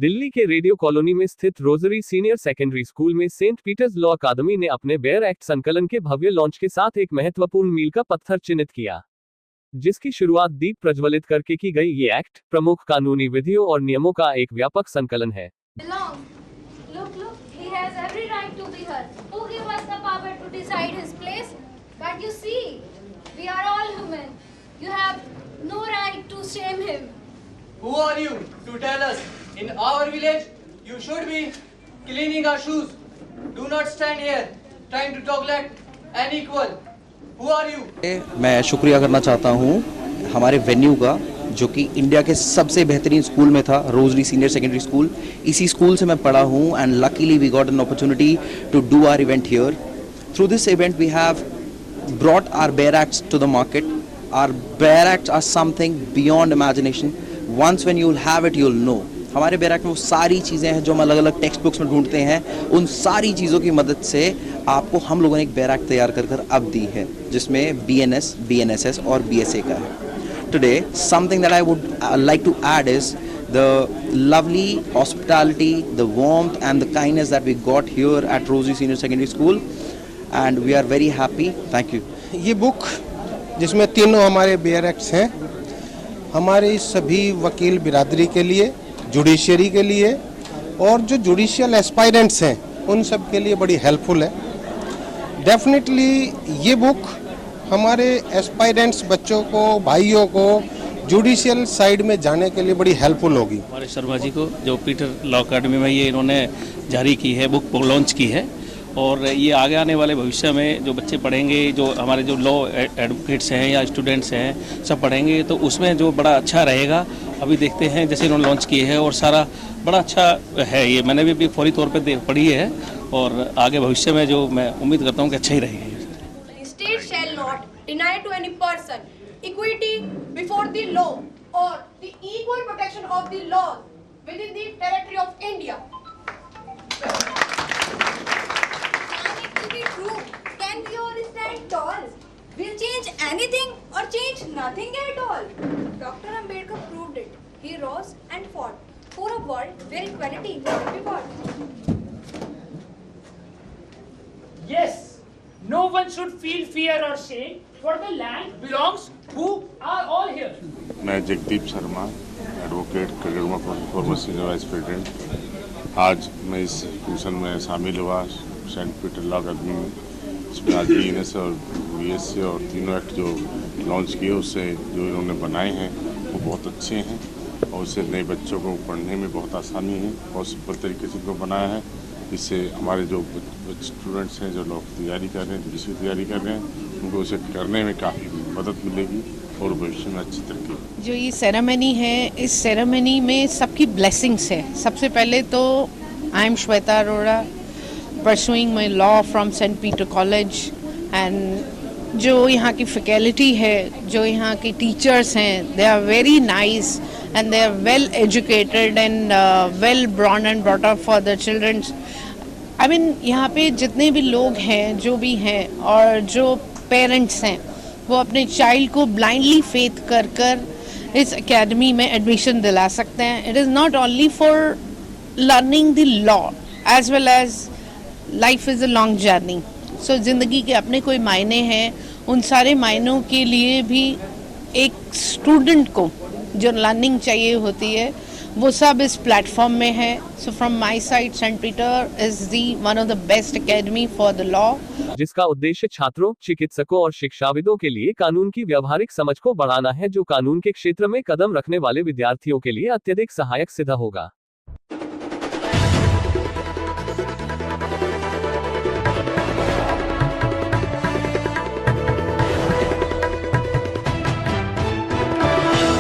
दिल्ली के radio colony में स्थित रोजरी सीनियर सेकेंडरी स्कूल में सेंट पीटर्स लॉ अकादमी ने अपने बेयर एक्ट संकलन के भव्य लॉन्च के साथ एक महत्वपूर्ण मील का पत्थर चिन्हित किया, जिसकी शुरुआत दीप प्रज्वलित करके की गई। ये एक्ट प्रमुख कानूनी विधियों और नियमों का एक व्यापक संकलन है। Who are you to tell us in our village you should be cleaning our shoes? Do not stand here trying to talk like unequal. Who are you? मैं शुक्रिया करना चाहता हूँ हमारे वेन्यू का, जो कि इंडिया के सबसे बेहतरीन स्कूल में था, रोजरी सीनियर सेकेंडरी स्कूल। इसी स्कूल से मैं पढ़ा हूँ and luckily we got an opportunity to do our event here. Through this event we have brought our bare acts to the market. Our bare acts are something beyond imagination. Once when you'll have it, you'll know. हमारे bare act में वो सारी चीज़ें हैं जो हम अलग अलग टेक्स्ट बुक्स में ढूंढते हैं। उन सारी चीज़ों की मदद से आपको हम लोगों ने एक bare act तैयार कर अब दी है, जिसमें BNS, BNSS और BSA का है। Today, something that I would like to add is the lovely hospitality, the warmth and the kindness that we got here at Rosary Senior Secondary School, and we are very happy. Thank you. ये book जिसमें तीनों हमारे bear acts हैं, हमारे सभी वकील बिरादरी के लिए, जुडिशरी के लिए और जो जुडिशियल एस्पायरेंट्स हैं उन सब के लिए बड़ी हेल्पफुल है। डेफिनेटली ये बुक हमारे एस्पायरेंट्स बच्चों को, भाइयों को जुडिशियल साइड में जाने के लिए बड़ी हेल्पफुल होगी। हमारे शर्मा जी को जो पीटर लॉ अकादमी में ये इन्होंने जारी की है, बुक लॉन्च की है, और ये आगे आने वाले भविष्य में जो बच्चे पढ़ेंगे, जो हमारे जो लॉ एडवोकेट्स हैं या स्टूडेंट्स हैं, सब पढ़ेंगे तो उसमें जो बड़ा अच्छा रहेगा। अभी देखते हैं जैसे इन्होंने लॉन्च किए हैं और सारा बड़ा अच्छा है। ये मैंने भी फौरी तौर पे पढ़ी है और आगे भविष्य में जो मैं उम्मीद करता हूँ कि अच्छा ही रहेगा। State shall not deny to any person equity before the law और the equal protection of the law within the territory of India. Can we all stand tall? We'll change anything or change nothing at all. Dr. Ambedkar proved it. He rose and fought for a world where equality is rewarded. Yes, no one should feel fear or shame, for the land belongs who are all here. मैं Jagdeep Sharma, advocate, कगरमा former senior vice president. आज मैं इस function में शामिल हुआ Saint Peter law अकादमी में, इसमें आज BNS और BSA और तीनों एक्ट जो लॉन्च किए, उससे जो इन्होंने बनाए हैं वो बहुत अच्छे हैं और उससे नए बच्चों को पढ़ने में बहुत आसानी है। बहुत सिंपल तरीके से इनको बनाया है, इससे हमारे जो स्टूडेंट्स हैं जो लॉ की तैयारी कर रहे हैं, जिसकी तैयारी कर रहे हैं, उनको उसे करने में काफ़ी मदद मिलेगी और भविष्य में अच्छी तरक्की। जो ये सेरेमनी है, इस सेरेमनी में सबकी ब्लेसिंग्स है। सबसे पहले तो I am Shweta Arora, pursuing my law from Saint Peter college, and जो यहाँ की फैकल्टी है, जो यहाँ की टीचर्स हैं, they are very nice and they are well educated and well born and brought up for the childrens. I mean यहाँ पे जितने भी लोग हैं, जो भी हैं, और जो पेरेंट्स हैं, वो अपने चाइल्ड को ब्लाइंडली फेथ कर इस एकेडमी में एडमिशन दिला सकते हैं। It is not only for learning the law as well as life is a long journey. So ज़िंदगी के अपने कोई मायने हैं, उन सारे मायनों के लिए भी एक स्टूडेंट को जो लर्निंग चाहिए होती है, वो सब इस प्लेटफॉर्म में है। So from my side, Saint Peter is the one of the best academy for the law, जिसका उद्देश्य छात्रों, चिकित्सकों और शिक्षाविदों के लिए कानून की व्यावहारिक समझ को बढ़ाना है, जो कानून के क्षेत्र में कदम रखने वाले विद्यार्थियों के लिए अत्यधिक सहायक सिद्ध होगा।